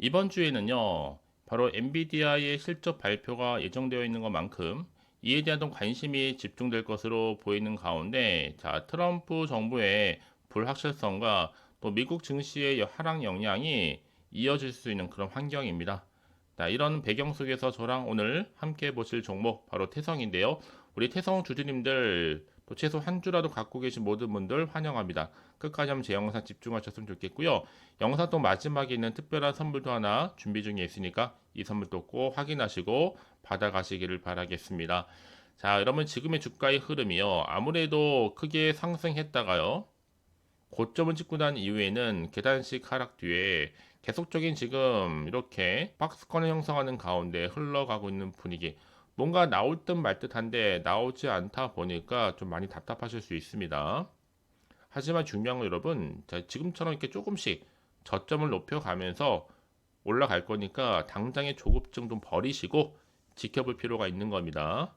이번 주에는요, 바로 엔비디아의 실적 발표가 예정되어 있는 것만큼 이에 대한 좀 관심이 집중될 것으로 보이는 가운데, 자, 트럼프 정부의 불확실성과 또 미국 증시의 하락 영향이 이어질 수 있는 그런 환경입니다. 자, 이런 배경 속에서 저랑 오늘 함께 보실 종목 바로 태성인데요. 우리 태성 주주님들 또 최소 한 주라도 갖고 계신 모든 분들 환영합니다. 끝까지 한번 제 영상 집중하셨으면 좋겠고요. 영상 또 마지막에 있는 특별한 선물도 하나 준비 중에 있으니까 이 선물도 꼭 확인하시고 받아가시기를 바라겠습니다. 자, 여러분 지금의 주가의 흐름이요. 아무래도 크게 상승했다가요. 고점을 찍고 난 이후에는 계단식 하락 뒤에 계속적인 지금 이렇게 박스권을 형성하는 가운데 흘러가고 있는 분위기. 뭔가 나올 듯 말 듯한데 나오지 않다 보니까 좀 많이 답답하실 수 있습니다. 하지만 중요한 건 여러분, 자, 지금처럼 이렇게 조금씩 저점을 높여가면서 올라갈 거니까 당장의 조급증 좀 버리시고 지켜볼 필요가 있는 겁니다.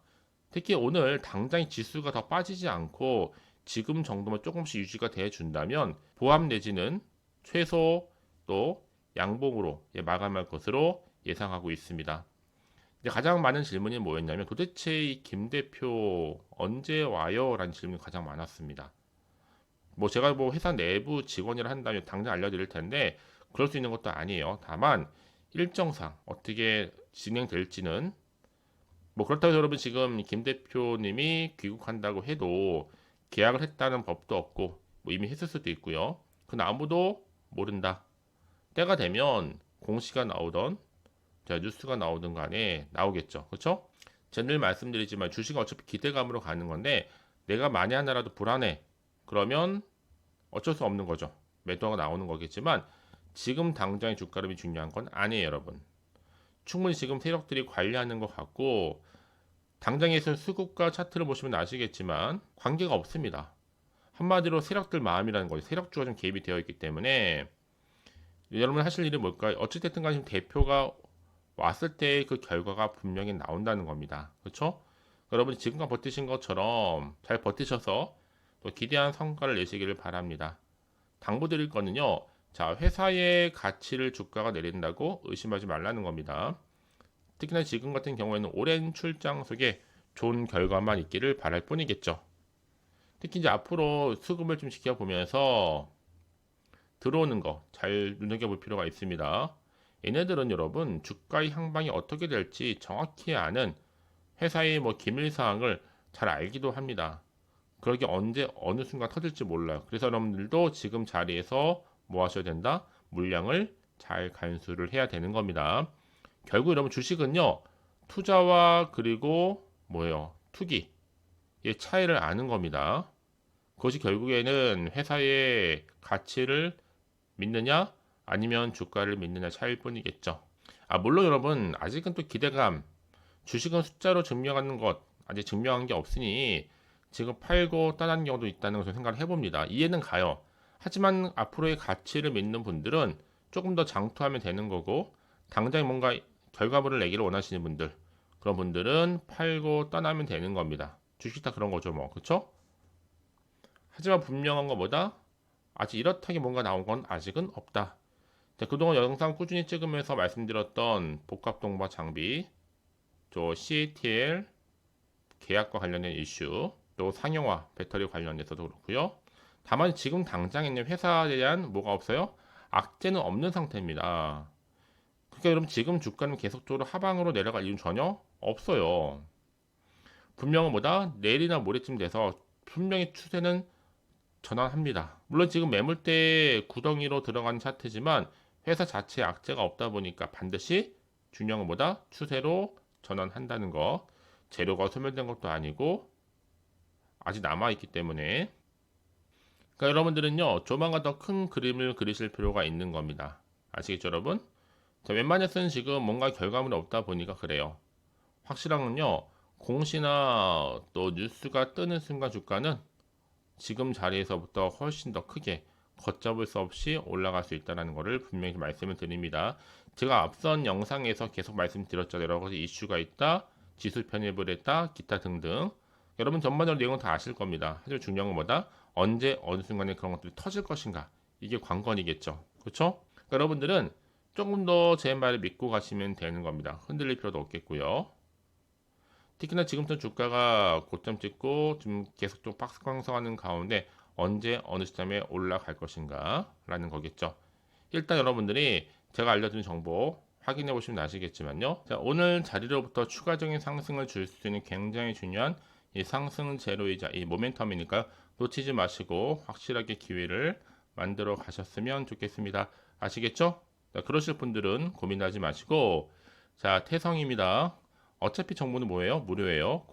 특히 오늘 당장의 지수가 더 빠지지 않고 지금 정도만 조금씩 유지가 돼 준다면 보합 내지는 최소 또 양봉으로 마감할 것으로 예상하고 있습니다. 이제 가장 많은 질문이 뭐였냐면 도대체 이 김 대표 언제 와요? 라는 질문이 가장 많았습니다. 뭐 제가 뭐 회사 내부 직원이라 한다면 당장 알려드릴 텐데 그럴 수 있는 것도 아니에요. 다만 일정상 어떻게 진행될지는 뭐 그렇다고 해서 여러분 지금 김 대표님이 귀국한다고 해도 계약을 했다는 법도 없고 뭐 이미 했을 수도 있고요. 그건 아무도 모른다. 때가 되면 공시가 나오던 자 뉴스가 나오든 간에 나오겠죠. 그렇죠? 제가 늘 말씀드리지만 주식은 어차피 기대감으로 가는 건데 내가 만에 하나라도 불안해. 그러면 어쩔 수 없는 거죠. 매도가 나오는 거겠지만 지금 당장의 주가 흐름이 중요한 건 아니에요, 여러분. 충분히 지금 세력들이 관리하는 것 같고 당장에서 수급과 차트를 보시면 아시겠지만 관계가 없습니다. 한마디로 세력들 마음이라는 거죠. 세력주가 좀 개입이 되어 있기 때문에 여러분 하실 일이 뭘까요? 어찌됐든 간에 대표가 왔을 때 그 결과가 분명히 나온다는 겁니다. 그렇죠? 여러분이 지금까지 버티신 것처럼 잘 버티셔서 또 기대한 성과를 내시기를 바랍니다. 당부드릴 거는요. 자, 회사의 가치를 주가가 내린다고 의심하지 말라는 겁니다. 특히나 지금 같은 경우에는 오랜 출장 속에 좋은 결과만 있기를 바랄 뿐이겠죠. 특히 이제 앞으로 수급을 좀 지켜보면서 들어오는 거 잘 눈여겨볼 필요가 있습니다. 얘네들은 여러분 주가의 향방이 어떻게 될지 정확히 아는 회사의 뭐 기밀 사항을 잘 알기도 합니다. 그러게 언제 어느 순간 터질지 몰라요. 그래서 여러분들도 지금 자리에서 뭐 하셔야 된다? 물량을 잘 간수를 해야 되는 겁니다. 결국 여러분 주식은요. 투자와 그리고 뭐예요? 투기의 차이를 아는 겁니다. 그것이 결국에는 회사의 가치를 믿느냐 아니면 주가를 믿느냐 차이일 뿐이겠죠. 아, 물론 여러분 아직은 또 기대감 주식은 숫자로 증명하는 것 아직 증명한 게 없으니 지금 팔고 떠난 경우도 있다는 것을 생각을 해봅니다. 이해는 가요. 하지만 앞으로의 가치를 믿는 분들은 조금 더 장투하면 되는 거고 당장에 뭔가 결과물을 내기를 원하시는 분들 그런 분들은 팔고 떠나면 되는 겁니다. 주식 다 그런 거죠 뭐 그쵸? 하지만 분명한 것보다 아직 이렇다게 뭔가 나온 건 아직은 없다. 자, 그동안 영상 꾸준히 찍으면서 말씀드렸던 복합 동반 장비, 저 CATL 계약과 관련된 이슈, 또 상용화 배터리 관련해서도 그렇고요. 다만 지금 당장 있는 회사에 대한 뭐가 없어요? 악재는 없는 상태입니다. 그러니까 여러분 지금 주가는 계속적으로 하방으로 내려갈 이유는 전혀 없어요. 분명한 보다 내일이나 모레쯤 돼서 분명히 추세는 전환합니다. 물론 지금 매물대 구덩이로 들어간 차트지만 회사 자체에 악재가 없다 보니까 반드시 중요한 것보다 추세로 전환한다는 거. 재료가 소멸된 것도 아니고 아직 남아있기 때문에 그러니까 여러분들은요 조만간 더 큰 그림을 그리실 필요가 있는 겁니다. 아시겠죠 여러분? 자, 웬만해서는 지금 뭔가 결과물이 없다 보니까 그래요. 확실한 건요 공시나 또 뉴스가 뜨는 순간 주가는 지금 자리에서부터 훨씬 더 크게 걷잡을 수 없이 올라갈 수 있다는 것을 분명히 말씀을 드립니다. 제가 앞선 영상에서 계속 말씀드렸죠. 여러 가지 이슈가 있다, 지수 편입을 했다, 기타 등등. 여러분 전반적으로 내용은 다 아실 겁니다. 하지만 중요한 것보다 언제 어느 순간에 그런 것들이 터질 것인가 이게 관건이겠죠. 그렇죠? 그러니까 여러분들은 조금 더 제 말을 믿고 가시면 되는 겁니다. 흔들릴 필요도 없겠고요. 특히나 지금부터 주가가 고점 찍고 좀 계속 좀 박스 강성하는 가운데 언제 어느 시점에 올라갈 것인가 라는 거겠죠. 일단 여러분들이 제가 알려드린 정보 확인해 보시면 아시겠지만요. 자, 오늘 자리로부터 추가적인 상승을 줄 수 있는 굉장히 중요한 이 상승 제로이자 이 모멘텀이니까 놓치지 마시고 확실하게 기회를 만들어 가셨으면 좋겠습니다. 아시겠죠? 자, 그러실 분들은 고민하지 마시고, 자, 태성입니다. 어차피 정보는 뭐예요? 무료예요.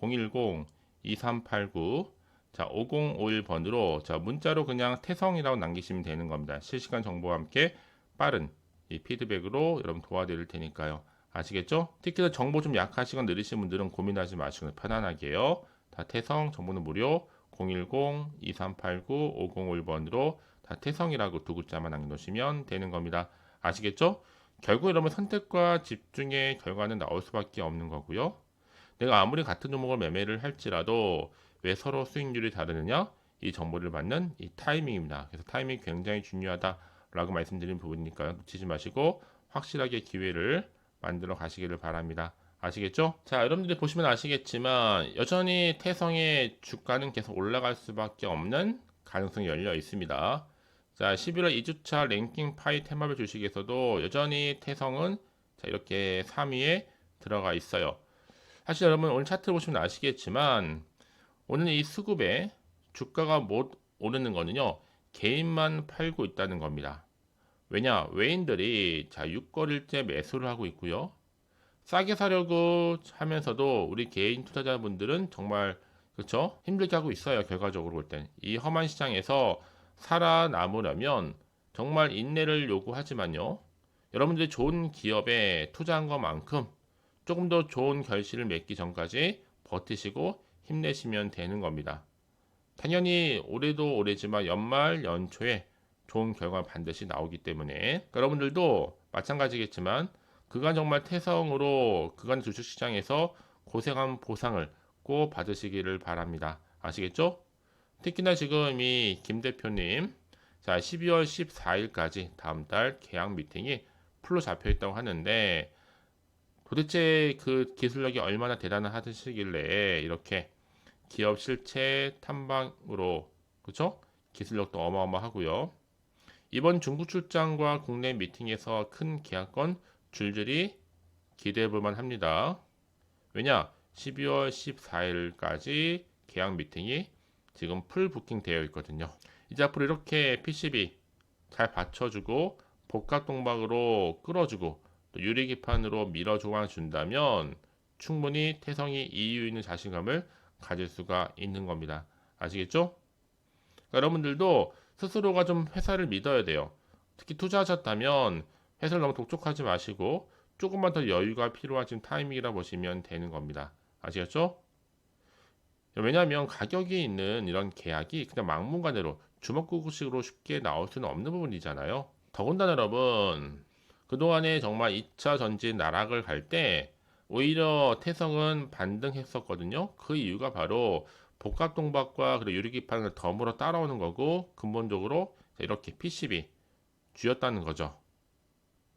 010-2389 자, 5051번으로 자, 문자로 그냥 태성이라고 남기시면 되는 겁니다. 실시간 정보와 함께 빠른 이 피드백으로 여러분 도와드릴 테니까요. 아시겠죠? 특히나 정보 좀 약하시거나 느리신 분들은 고민하지 마시고 편안하게요. 다 태성 정보는 무료 010-2389 5051번으로 다 태성이라고 두 글자만 남겨놓으시면 되는 겁니다. 아시겠죠? 결국 여러분 선택과 집중의 결과는 나올 수밖에 없는 거고요. 내가 아무리 같은 종목을 매매를 할지라도 왜 서로 수익률이 다르느냐? 이 정보를 받는 이 타이밍입니다. 그래서 타이밍이 굉장히 중요하다라고 말씀드린 부분이니까요. 놓치지 마시고 확실하게 기회를 만들어 가시기를 바랍니다. 아시겠죠? 자, 여러분들이 보시면 아시겠지만 여전히 태성의 주가는 계속 올라갈 수밖에 없는 가능성이 열려 있습니다. 자, 11월 2주차 랭킹 파이 테마별 주식에서도 여전히 태성은 자, 이렇게 3위에 들어가 있어요. 사실 여러분 오늘 차트 보시면 아시겠지만 오늘 이 수급에 주가가 못 오르는 거는요. 개인만 팔고 있다는 겁니다. 왜냐? 외인들이 자, 6거래일째 매수를 하고 있고요. 싸게 사려고 하면서도 우리 개인 투자자분들은 정말 그렇죠? 힘들게 하고 있어요. 결과적으로 볼 땐. 이 험한 시장에서 살아남으려면 정말 인내를 요구하지만요. 여러분들이 좋은 기업에 투자한 것만큼 조금 더 좋은 결실을 맺기 전까지 버티시고 힘내시면 되는 겁니다. 당연히 올해도 올해지만 연말 연초에 좋은 결과 반드시 나오기 때문에 그러니까 여러분들도 마찬가지겠지만 그간 정말 태성으로 그간 주식시장에서 고생한 보상을 꼭 받으시기를 바랍니다. 아시겠죠? 특히나 지금 이 김 대표님 자 12월 14일까지 다음 달 계약 미팅이 풀로 잡혀 있다고 하는데 도대체 그 기술력이 얼마나 대단하시길래 이렇게 기업 실체 탐방으로 그렇죠? 기술력도 어마어마하고요. 이번 중국 출장과 국내 미팅에서 큰 계약건 줄줄이 기대해 볼 만합니다. 왜냐? 12월 14일까지 계약 미팅이 지금 풀 부킹 되어 있거든요. 이제 앞으로 이렇게 PCB 잘 받쳐주고 복합 동박으로 끌어주고 또 유리기판으로 밀어주어 준다면 충분히 태성이 이유 있는 자신감을 가질 수가 있는 겁니다. 아시겠죠? 그러니까 여러분들도 스스로가 좀 회사를 믿어야 돼요. 특히 투자하셨다면 회사를 너무 독촉하지 마시고 조금만 더 여유가 필요한 지금 타이밍이라 보시면 되는 겁니다. 아시겠죠? 왜냐하면 가격이 있는 이런 계약이 그냥 막무가내로 주먹구구식으로 쉽게 나올 수는 없는 부분이잖아요. 더군다나 여러분 그동안에 정말 2차 전지 나락을 갈 때 오히려 태성은 반등했었거든요. 그 이유가 바로 복합동박과 그리고 유리기판을 덤으로 따라오는 거고 근본적으로 이렇게 PCB 쥐었다는 거죠.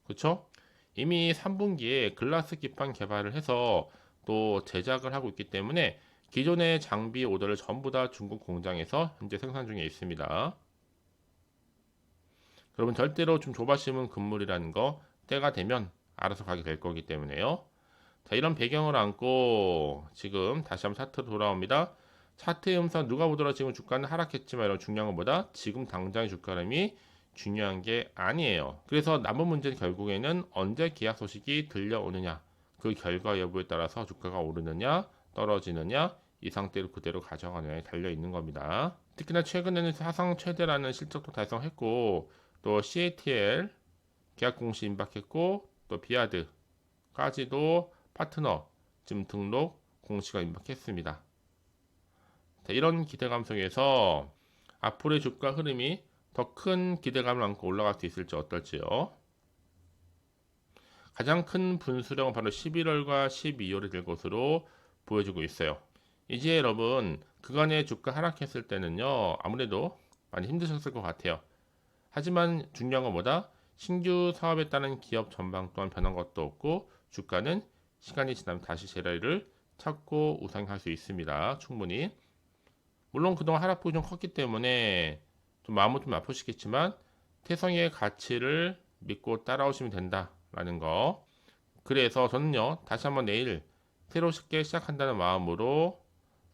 그렇죠? 이미 3분기에 글라스 기판 개발을 해서 또 제작을 하고 있기 때문에 기존의 장비 오더를 전부 다 중국 공장에서 현재 생산 중에 있습니다. 여러분 절대로 좀 조바심은 금물이라는 거 때가 되면 알아서 가게 될 거기 때문에요. 자, 이런 배경을 안고 지금 다시 한번 차트로 돌아옵니다. 차트의 음선 누가 보더라도 지금 주가는 하락했지만 이런 중요한 것보다 지금 당장의 주가 흐름이 중요한 게 아니에요. 그래서 남은 문제는 결국에는 언제 계약 소식이 들려오느냐 그 결과 여부에 따라서 주가가 오르느냐 떨어지느냐 이 상태로 그대로 가져가느냐에 달려 있는 겁니다. 특히나 최근에는 사상 최대라는 실적도 달성했고 또 CATL 계약 공시 임박했고 또 비아드까지도 파트너 지금 등록 공시가 임박했습니다. 자, 이런 기대감 속에서 앞으로의 주가 흐름이 더 큰 기대감을 안고 올라갈 수 있을지 어떨지요. 가장 큰 분수령은 바로 11월과 12월이 될 것으로 보여지고 있어요. 이제 여러분 그간의 주가 하락했을 때는요 아무래도 많이 힘드셨을 것 같아요. 하지만 중요한 건 뭐다? 신규 사업에 따른 기업 전망 또한 변한 것도 없고 주가는 시간이 지나면 다시 제자리를 찾고 우상할 수 있습니다. 충분히. 물론 그동안 하락폭이 좀 컸기 때문에 좀 마음은 좀 아프시겠지만 태성의 가치를 믿고 따라오시면 된다라는 거. 그래서 저는요 다시 한번 내일 새롭게 시작한다는 마음으로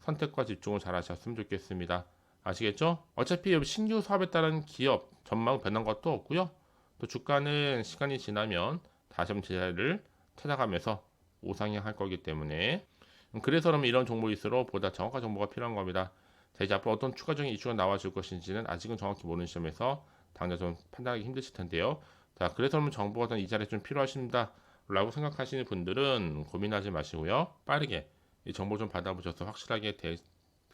선택과 집중을 잘 하셨으면 좋겠습니다. 아시겠죠? 어차피 신규 사업에 따른 기업 전망 변한 것도 없고요. 또 주가는 시간이 지나면 다시 한번 제자리를 찾아가면서 우상향할 거기 때문에 그래서 그러면 이런 정보일수록 보다 정확한 정보가 필요한 겁니다. 자, 이제 앞으로 어떤 추가적인 이슈가 나와줄 것인지는 아직은 정확히 모르는 시점에서 당장 좀 판단하기 힘드실 텐데요. 자, 그래서 그러면 정보가 이 자리에 좀 필요하십니다. 라고 생각하시는 분들은 고민하지 마시고요. 빠르게 이 정보 좀 받아보셔서 확실하게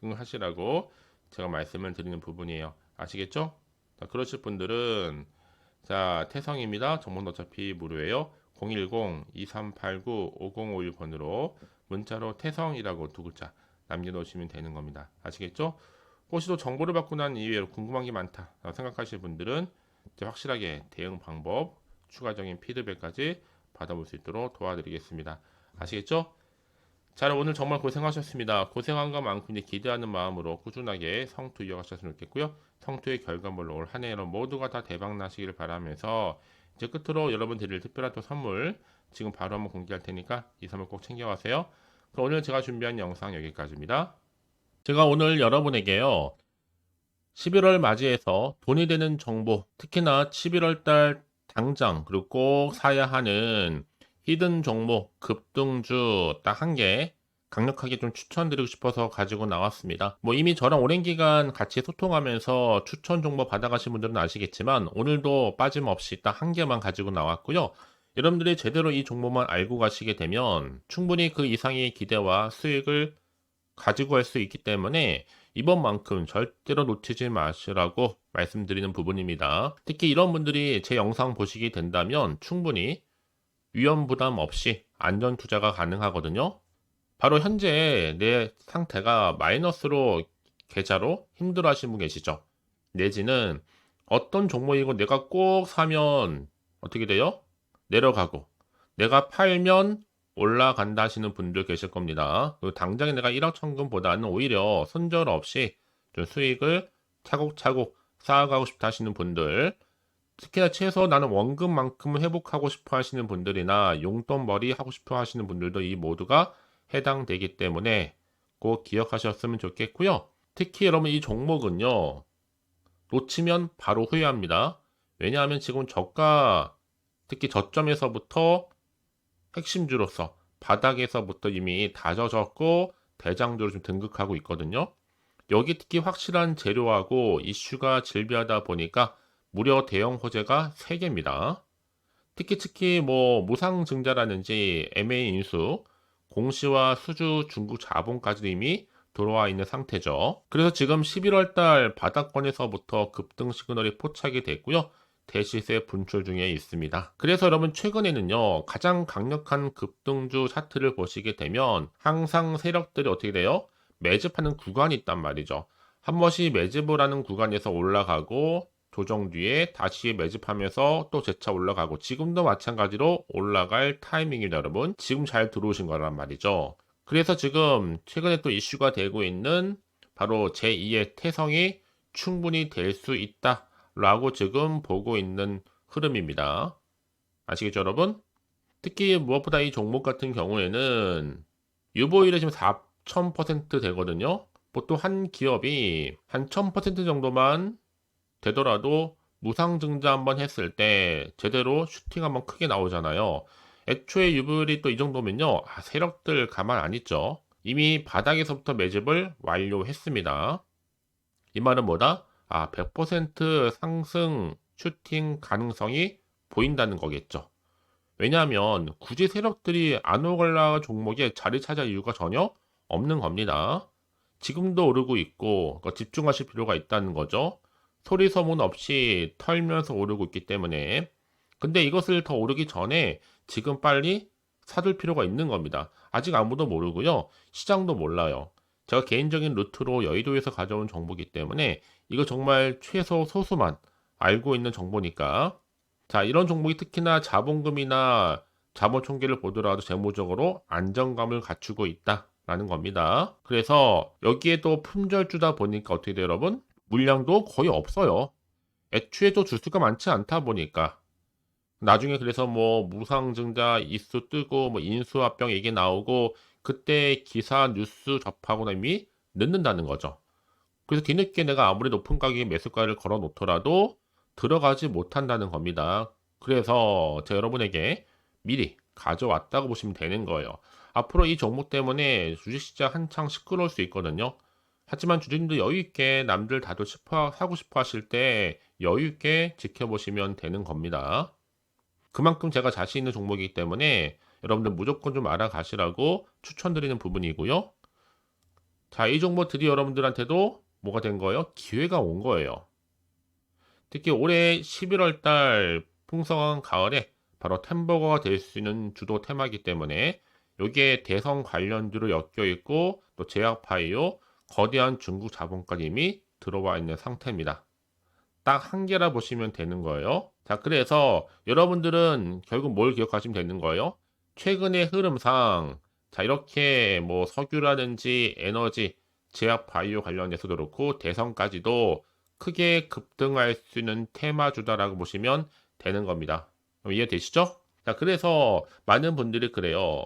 대응하시라고 제가 말씀을 드리는 부분이에요. 아시겠죠? 자, 그러실 분들은 자, 태성입니다. 정보는 어차피 무료예요. 010-2389-5051번으로 문자로 태성이라고 두 글자 남겨놓으시면 되는 겁니다. 아시겠죠? 혹시 또 정보를 받고 난 이후에 궁금한 게 많다 생각하시는 분들은 이제 확실하게 대응 방법, 추가적인 피드백까지 받아볼 수 있도록 도와드리겠습니다. 아시겠죠? 자, 오늘 정말 고생하셨습니다. 고생한 것만큼 이제 기대하는 마음으로 꾸준하게 성투 이어가셨으면 좋겠고요. 성투의 결과물로 올 한 해로 모두가 다 대박 나시기를 바라면서 이제 끝으로 여러분 드릴 특별한 또 선물 지금 바로 한번 공개할 테니까 이 선물 꼭 챙겨가세요. 그럼 오늘 제가 준비한 영상 여기까지입니다. 제가 오늘 여러분에게요. 11월 맞이해서 돈이 되는 정보, 특히나 11월 달 당장 그리고 꼭 사야 하는 히든 종목 급등주 딱 한 개 강력하게 좀 추천드리고 싶어서 가지고 나왔습니다. 뭐 이미 저랑 오랜 기간 같이 소통하면서 추천 정보 받아가신 분들은 아시겠지만 오늘도 빠짐없이 딱 한 개만 가지고 나왔고요. 여러분들이 제대로 이 정보만 알고 가시게 되면 충분히 그 이상의 기대와 수익을 가지고 갈 수 있기 때문에 이번만큼 절대로 놓치지 마시라고 말씀드리는 부분입니다. 특히 이런 분들이 제 영상 보시게 된다면 충분히 위험 부담 없이 안전 투자가 가능하거든요. 바로 현재 내 상태가 마이너스로 계좌로 힘들어 하시는 분 계시죠? 내지는 어떤 종목이고 내가 꼭 사면 어떻게 돼요? 내려가고 내가 팔면 올라간다 하시는 분들 계실 겁니다. 그리고 당장에 내가 1억 천금보다는 오히려 손절 없이 좀 수익을 차곡차곡 쌓아가고 싶다 하시는 분들, 특히나 최소 나는 원금만큼은 회복하고 싶어 하시는 분들이나 용돈벌이 하고 싶어 하시는 분들도 이 모두가 해당되기 때문에 꼭 기억하셨으면 좋겠고요. 특히 여러분 이 종목은요. 놓치면 바로 후회합니다. 왜냐하면 지금 저가 특히 저점에서부터 핵심주로서 바닥에서부터 이미 다져졌고 대장주로 좀 등극하고 있거든요. 여기 특히 확실한 재료하고 이슈가 질비하다 보니까 무려 대형 호재가 3개입니다. 특히 뭐 무상증자라든지 M&A 인수, 공시와 수주 중국 자본까지 이미 들어와 있는 상태죠. 그래서 지금 11월 달 바닥권에서부터 급등 시그널이 포착이 됐고요. 대시세 분출 중에 있습니다. 그래서 여러분 최근에는요. 가장 강력한 급등주 차트를 보시게 되면 항상 세력들이 어떻게 돼요? 매집하는 구간이 있단 말이죠. 한 번씩 매집을 하는 구간에서 올라가고 조정 뒤에 다시 매집하면서 또 재차 올라가고 지금도 마찬가지로 올라갈 타이밍입니다, 여러분. 지금 잘 들어오신 거란 말이죠. 그래서 지금 최근에 또 이슈가 되고 있는 바로 제2의 태성이 충분히 될 수 있다라고 지금 보고 있는 흐름입니다. 아시겠죠, 여러분? 특히 무엇보다 이 종목 같은 경우에는 유보율이 지금 4,000% 되거든요. 보통 한 기업이 한 1,000% 정도만 되더라도 무상증자 한번 했을 때 제대로 슈팅 한번 크게 나오잖아요. 애초에 유불이 또 이 정도면요. 세력들 가만 안 있죠. 이미 바닥에서부터 매집을 완료했습니다. 이 말은 뭐다? 100% 상승 슈팅 가능성이 보인다는 거겠죠. 왜냐하면 굳이 세력들이 아노글라 종목에 자리 찾을 이유가 전혀 없는 겁니다. 지금도 오르고 있고 집중하실 필요가 있다는 거죠. 소리 소문 없이 털면서 오르고 있기 때문에. 근데 이것을 더 오르기 전에 지금 빨리 사둘 필요가 있는 겁니다. 아직 아무도 모르고요. 시장도 몰라요. 제가 개인적인 루트로 여의도에서 가져온 정보이기 때문에 이거 정말 최소 소수만 알고 있는 정보니까 자, 이런 종목이 특히나 자본금이나 자본 총계를 보더라도 재무적으로 안정감을 갖추고 있다라는 겁니다. 그래서 여기에 또 품절주다 보니까 어떻게 돼요, 여러분? 물량도 거의 없어요. 애초에 또 주수가 많지 않다 보니까. 나중에 그래서 뭐 무상증자 이슈 뜨고 뭐 인수합병 얘기 나오고 그때 기사 뉴스 접하고 나면 이미 늦는다는 거죠. 그래서 뒤늦게 내가 아무리 높은 가격에 매수가를 걸어 놓더라도 들어가지 못한다는 겁니다. 그래서 제가 여러분에게 미리 가져왔다고 보시면 되는 거예요. 앞으로 이 종목 때문에 주식시장 한창 시끄러울 수 있거든요. 하지만 주주님도 여유있게 남들 다들 하고 싶어 하실 때 여유있게 지켜보시면 되는 겁니다. 그만큼 제가 자신 있는 종목이기 때문에 여러분들 무조건 좀 알아가시라고 추천드리는 부분이고요. 자, 이 종목 드디어 여러분들한테도 뭐가 된 거예요? 기회가 온 거예요. 특히 올해 11월 달 풍성한 가을에 바로 템버거가 될 수 있는 주도 테마이기 때문에 여기에 대선 관련주로 엮여 있고 또 제약바이오, 거대한 중국 자본까지 이미 들어와 있는 상태입니다. 딱 한 개라 보시면 되는 거예요. 자, 그래서 여러분들은 결국 뭘 기억하시면 되는 거예요? 최근의 흐름상 자, 이렇게 뭐 석유라든지 에너지, 제약 바이오 관련해서도 그렇고 대선까지도 크게 급등할 수 있는 테마주다라고 보시면 되는 겁니다. 이해되시죠? 자, 그래서 많은 분들이 그래요.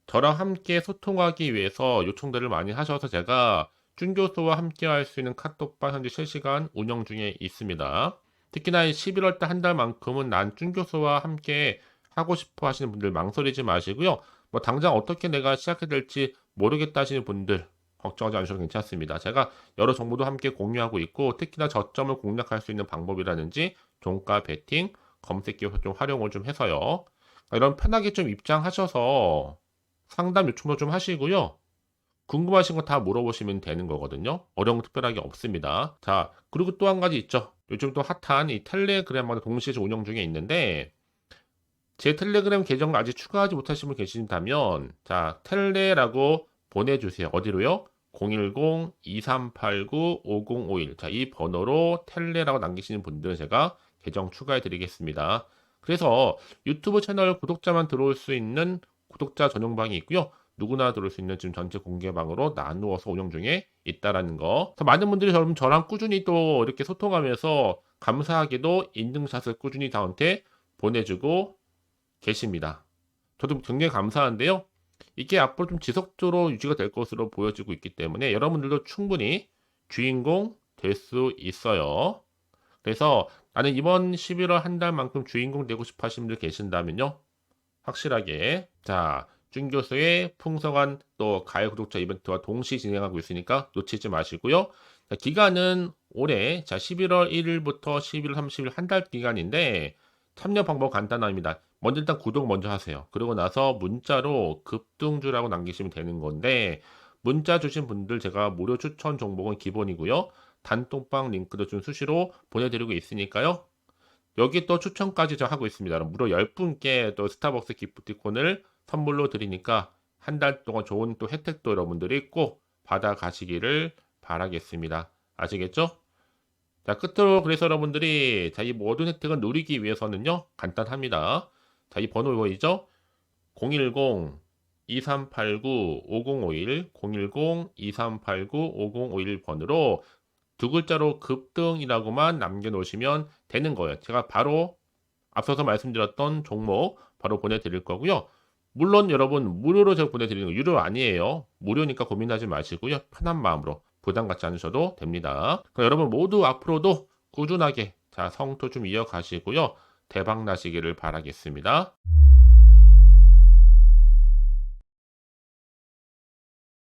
저랑 함께 소통하기 위해서 요청들을 많이 하셔서 제가 준교수와 함께 할 수 있는 카톡방 현재 실시간 운영 중에 있습니다. 특히나 11월 달 한 달만큼은 난 준교수와 함께 하고 싶어 하시는 분들 망설이지 마시고요. 뭐 당장 어떻게 내가 시작해야 될지 모르겠다 하시는 분들 걱정하지 않으셔도 괜찮습니다. 제가 여러 정보도 함께 공유하고 있고 특히나 저점을 공략할 수 있는 방법이라든지 종가 베팅, 검색 기업 좀 활용을 좀 해서요. 이런 편하게 좀 입장하셔서 상담 요청도 좀 하시고요. 궁금하신 거 다 물어보시면 되는 거거든요. 어려운 거 특별하게 없습니다. 자, 그리고 또 한 가지 있죠. 요즘 또 핫한 이 텔레그램과도 동시에 운영 중에 있는데 제 텔레그램 계정 아직 추가하지 못하신 분 계신다면 자, 텔레라고 보내주세요. 어디로요? 010-2389-5051 자, 이 번호로 텔레라고 남기시는 분들은 제가 계정 추가해 드리겠습니다. 그래서 유튜브 채널 구독자만 들어올 수 있는 구독자 전용방이 있고요. 누구나 들어올 수 있는 지금 전체 공개방으로 나누어서 운영 중에 있다라는 거. 많은 분들이 저랑 꾸준히 또 이렇게 소통하면서 감사하게도 인증샷을 꾸준히 저한테 보내주고 계십니다. 저도 굉장히 감사한데요. 이게 앞으로 좀 지속적으로 유지가 될 것으로 보여지고 있기 때문에 여러분들도 충분히 주인공 될 수 있어요. 그래서 나는 이번 11월 한 달만큼 주인공 되고 싶어 하시는 분들 계신다면요. 확실하게 자, 준 교수의 풍성한 또 가을 구독자 이벤트와 동시 진행하고 있으니까 놓치지 마시고요. 자, 기간은 올해 자 11월 1일부터 11월 30일 한 달 기간인데 참여 방법 간단합니다. 먼저 일단 구독 먼저 하세요. 그리고 나서 문자로 급등주라고 남기시면 되는 건데 문자 주신 분들 제가 무료 추천 종목은 기본이고요. 단톡방 링크도 좀 수시로 보내드리고 있으니까요. 여기 또 추천까지 저 하고 있습니다. 무려 10분께 또 스타벅스 기프티콘을 선물로 드리니까 한 달 동안 좋은 또 혜택도 여러분들이 꼭 받아 가시기를 바라겠습니다. 아시겠죠? 자, 끝으로 그래서 여러분들이 자, 이 모든 혜택을 누리기 위해서는요. 간단합니다. 자, 이 번호 이거이죠? 010-2389-5051 010-2389-5051 번으로 두 글자로 급등이라고만 남겨놓으시면 되는 거예요. 제가 바로 앞서서 말씀드렸던 종목 바로 보내드릴 거고요. 물론 여러분 무료로 제가 보내드리는 거 유료 아니에요. 무료니까 고민하지 마시고요. 편한 마음으로 부담 갖지 않으셔도 됩니다. 그럼 여러분 모두 앞으로도 꾸준하게 자 성토 좀 이어가시고요. 대박 나시기를 바라겠습니다.